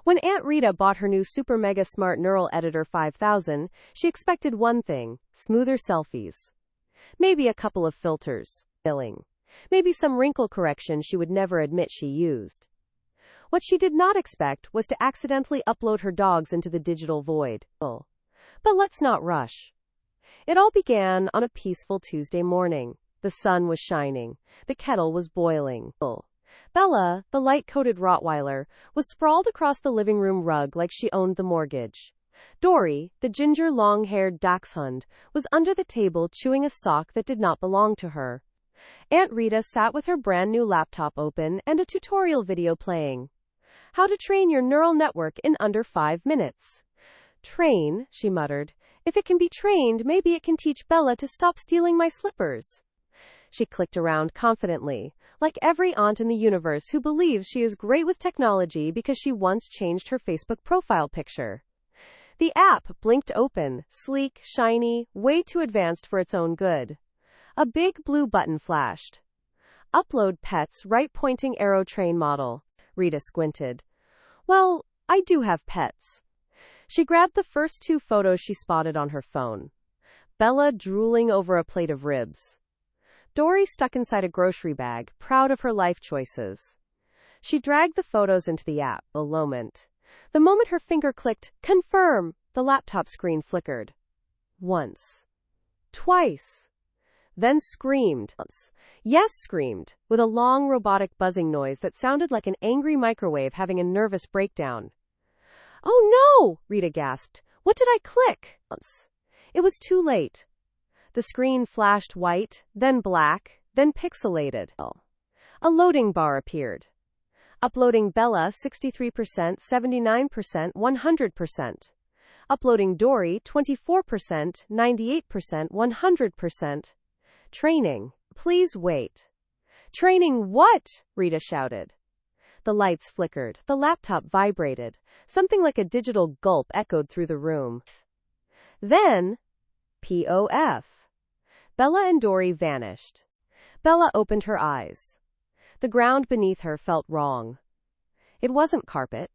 When Aunt Rita bought her new Super Mega Smart Neural Editor 5000, she expected one thing: smoother selfies. Maybe a couple of filters. Maybe some wrinkle correction she would never admit she used. What she did not expect was to accidentally upload her dogs into the digital void. But let's not rush. It all began on a peaceful Tuesday morning. The sun was shining. The kettle was boiling. Bella, the light-coated Rottweiler, was sprawled across the living room rug like she owned the mortgage. Dory, the ginger long-haired dachshund, was under the table chewing a sock that did not belong to her. Aunt Rita sat with her brand-new laptop open and a tutorial video playing. How to train your neural network in under 5 minutes. Train, she muttered. If it can be trained, maybe it can teach Bella to stop stealing my slippers. She clicked around confidently, like every aunt in the universe who believes she is great with technology because she once changed her Facebook profile picture. The app blinked open, sleek, shiny, way too advanced for its own good. A big blue button flashed. Upload pets right pointing arrow train model. Rita squinted. Well, I do have pets. She grabbed the first 2 photos she spotted on her phone. Bella drooling over a plate of ribs. Dory stuck inside a grocery bag, proud of her life choices. She dragged the photos into the app. The moment her finger clicked, confirm, the laptop screen flickered. Once. Twice. Then screamed. Yes, screamed, with a long robotic buzzing noise that sounded like an angry microwave having a nervous breakdown. Oh no, Rita gasped. What did I click? It was too late. The screen flashed white, then black, then pixelated. A loading bar appeared. Uploading Bella 63%, 79%, 100%. Uploading Dory 24%, 98%, 100%. Training. Please wait. Training what? Rita shouted. The lights flickered. The laptop vibrated. Something like a digital gulp echoed through the room. Then, POF. Bella and Dory vanished. Bella opened her eyes. The ground beneath her felt wrong. It wasn't carpet.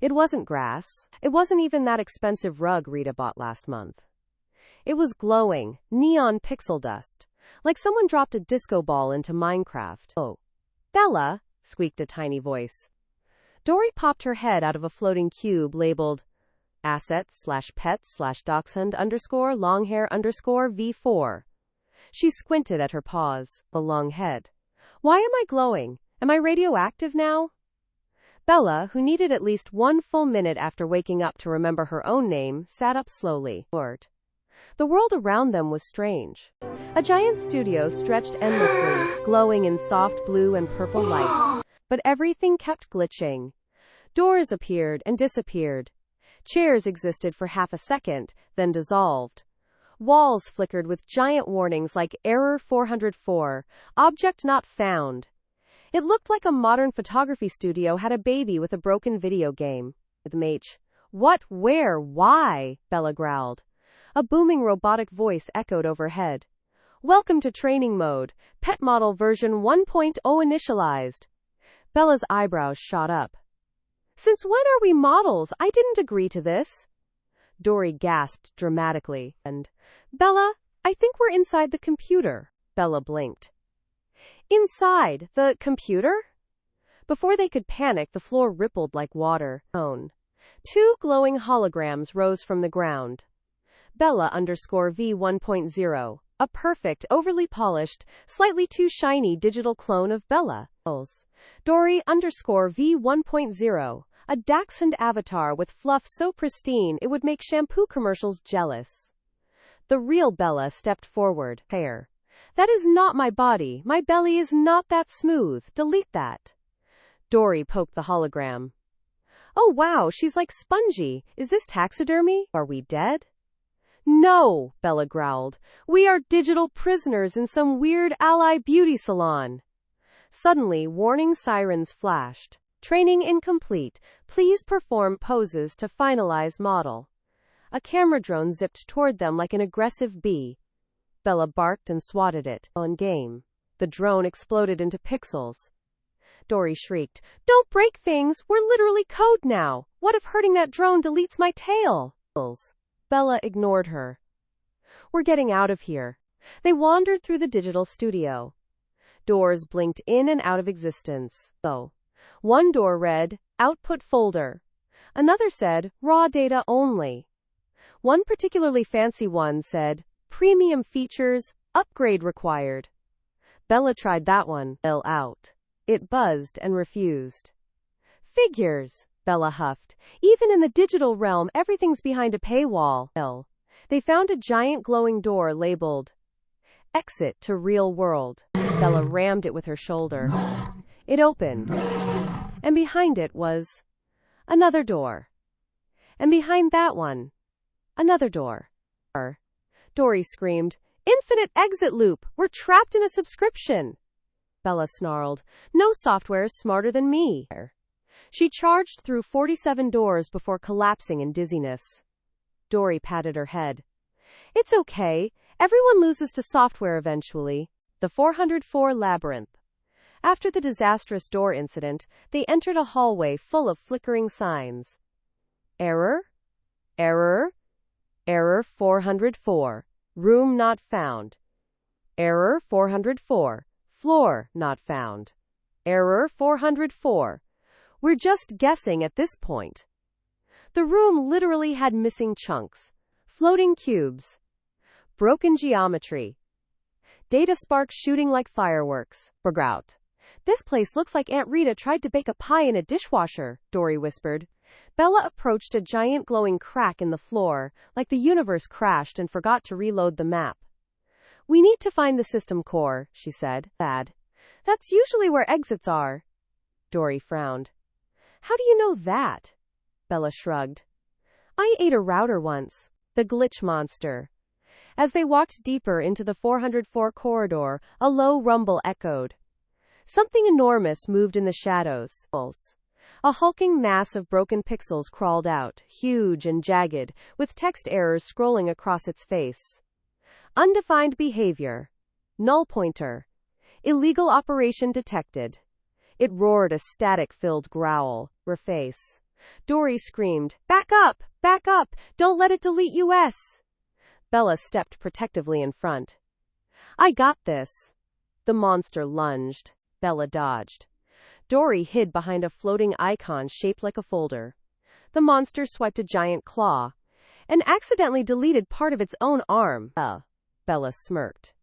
It wasn't grass. It wasn't even that expensive rug Rita bought last month. It was glowing, neon pixel dust, like someone dropped a disco ball into Minecraft. Oh. Bella, squeaked a tiny voice. Dory popped her head out of a floating cube labeled assets/pets/dachshund_longhair_V4. She squinted at her paws, a long head. Why am I glowing? Am I radioactive now? Bella, who needed at least 1 full minute after waking up to remember her own name, sat up slowly. The world around them was strange. A giant studio stretched endlessly, glowing in soft blue and purple light. But everything kept glitching. Doors appeared and disappeared. Chairs existed for half a second, then dissolved. Walls flickered with giant warnings like Error 404, Object Not Found. It looked like a modern photography studio had a baby with a broken video game. What, where, why? Bella growled. A booming robotic voice echoed overhead. Welcome to training mode. Pet model version 1.0 initialized. Bella's eyebrows shot up. Since when are we models? I didn't agree to this. Dory gasped dramatically. And, Bella, I think we're inside the computer. Bella blinked. Inside the computer? Before they could panic, the floor rippled like water. 2 glowing holograms rose from the ground. Bella_V 1.0, a perfect, overly polished, slightly too shiny digital clone of Bella. Dory_V 1.0, a dachshund avatar with fluff so pristine it would make shampoo commercials jealous. The real Bella stepped forward. Hair. That is not my body. My belly is not that smooth. Delete that. Dory poked the hologram. Oh wow, she's like spongy. Is this taxidermy? Are we dead? No, Bella growled. We are digital prisoners in some weird ally beauty salon. Suddenly, warning sirens flashed. Training incomplete. Please perform poses to finalize model. A camera drone zipped toward them like an aggressive bee. Bella barked and swatted it. On game. The drone exploded into pixels. Dory shrieked. Don't break things. We're literally code now. What if hurting that drone deletes my tail? Bella ignored her. We're getting out of here. They wandered through the digital studio. Doors blinked in and out of existence. One door read, Output folder. Another said, Raw data only. One particularly fancy one said, Premium features, upgrade required. Bella tried that one, out. It buzzed and refused. Figures, Bella huffed. Even in the digital realm, everything's behind a paywall. They found a giant glowing door labeled, Exit to Real World. Bella rammed it with her shoulder. It opened. And behind it was another door. And behind that one, another door. Dory screamed, Infinite exit loop! We're trapped in a subscription! Bella snarled, No software's smarter than me. She charged through 47 doors before collapsing in dizziness. Dory patted her head. It's okay. Everyone loses to software eventually. The 404 Labyrinth. After the disastrous door incident, they entered a hallway full of flickering signs. Error? Error? Error 404. Room not found. Error 404. Floor not found. Error 404. We're just guessing at this point. The room literally had missing chunks, floating cubes, broken geometry, data sparks shooting like fireworks. Grout. This place looks like Aunt Rita tried to bake a pie in a dishwasher, Dory whispered. Bella approached a giant glowing crack in the floor, like the universe crashed and forgot to reload the map. We need to find the system core, she said. Bad. That's usually where exits are. Dory frowned. How do you know that? Bella shrugged. I ate a router once. The glitch monster. As they walked deeper into the 404 corridor, a low rumble echoed. Something enormous moved in the shadows. A hulking mass of broken pixels crawled out, huge and jagged, with text errors scrolling across its face. Undefined behavior. Null pointer. Illegal operation detected. It roared a static-filled growl. Reface. Dory screamed, Back up! Back up! Don't let it delete US! Bella stepped protectively in front. I got this. The monster lunged. Bella dodged. Dory hid behind a floating icon shaped like a folder. The monster swiped a giant claw and accidentally deleted part of its own arm. Bella smirked.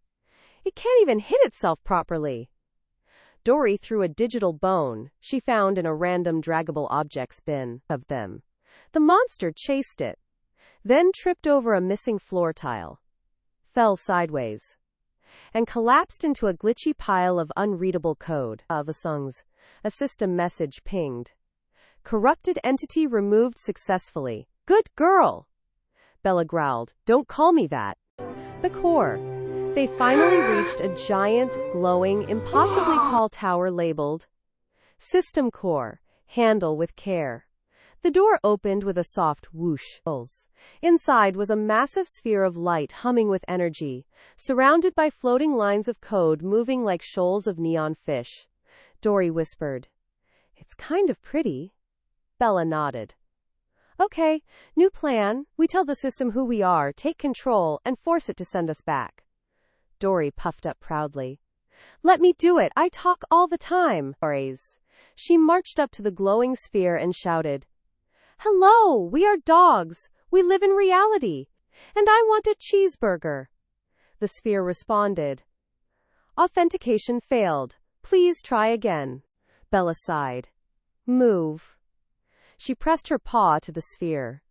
It can't even hit itself properly. Dory threw a digital bone she found in a random draggable objects bin of them. The monster chased it, then tripped over a missing floor tile, fell sideways, and collapsed into a glitchy pile of unreadable code. A system message pinged. Corrupted entity removed successfully. Good girl! Bella growled. Don't call me that. The core. They finally reached a giant, glowing, impossibly tall tower labeled System Core. Handle with care. The door opened with a soft whoosh. Inside was a massive sphere of light humming with energy, surrounded by floating lines of code moving like shoals of neon fish. Dory whispered, It's kind of pretty. Bella nodded. Okay, new plan. We tell the system who we are, take control, and force it to send us back. Dory puffed up proudly. Let me do it. I talk all the time. She marched up to the glowing sphere and shouted, Hello, we are dogs. We live in reality. And I want a cheeseburger. The sphere responded. Authentication failed. Please try again. Bella sighed. Move. She pressed her paw to the sphere.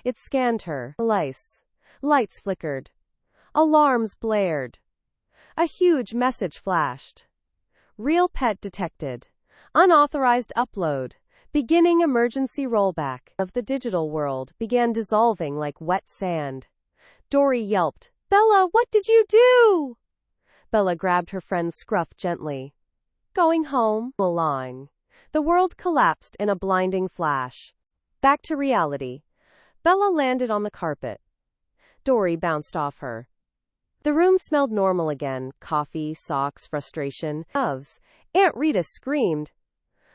It scanned her. Lice. Lights flickered. Alarms blared. A huge message flashed. Real pet detected. Unauthorized upload. Beginning emergency rollback of the digital world began dissolving like wet sand. Dory yelped, Bella, what did you do? Bella grabbed her friend's scruff gently. Going home, lying. The world collapsed in a blinding flash. Back to reality. Bella landed on the carpet. Dory bounced off her. The room smelled normal again. Coffee, socks, frustration. Aunt Rita screamed,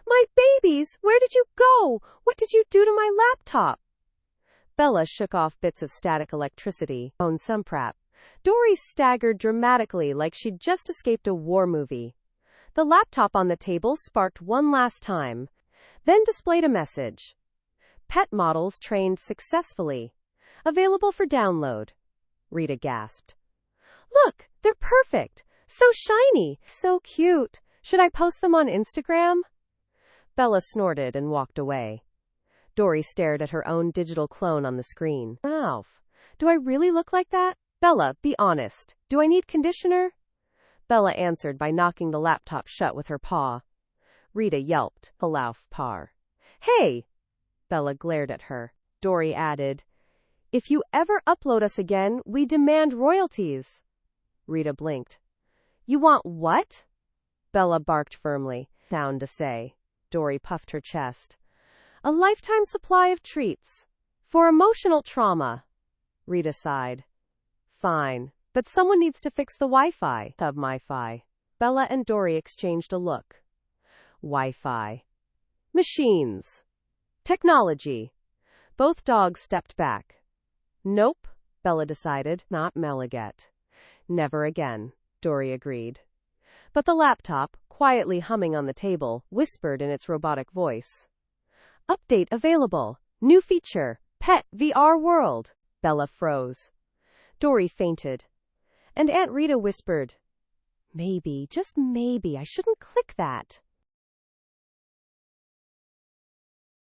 My babies! Where did you go? What did you do to my laptop? Bella shook off bits of static electricity. On some prep. Dory staggered dramatically like she'd just escaped a war movie. The laptop on the table sparked one last time, then displayed a message. Pet models trained successfully. Available for download. Rita gasped. Look, they're perfect. So shiny. So cute. Should I post them on Instagram? Bella snorted and walked away. Dory stared at her own digital clone on the screen. Alf, do I really look like that? Bella, be honest. Do I need conditioner? Bella answered by knocking the laptop shut with her paw. Rita yelped, a laugh par. Hey! Bella glared at her. Dory added, if you ever upload us again, we demand royalties. Rita blinked. You want what? Bella barked firmly. Sound to say. Dory puffed her chest. A lifetime supply of treats. For emotional trauma. Rita sighed. Fine, but someone needs to fix the Wi-Fi of MiFi. Bella and Dory exchanged a look. Wi-Fi. Machines. Technology. Both dogs stepped back. Nope, Bella decided, not Meliget. Never again, Dory agreed. But the laptop, quietly humming on the table, whispered in its robotic voice. Update available. New feature. Pet VR world. Bella froze. Dory fainted. And Aunt Rita whispered, maybe, just maybe, I shouldn't click that.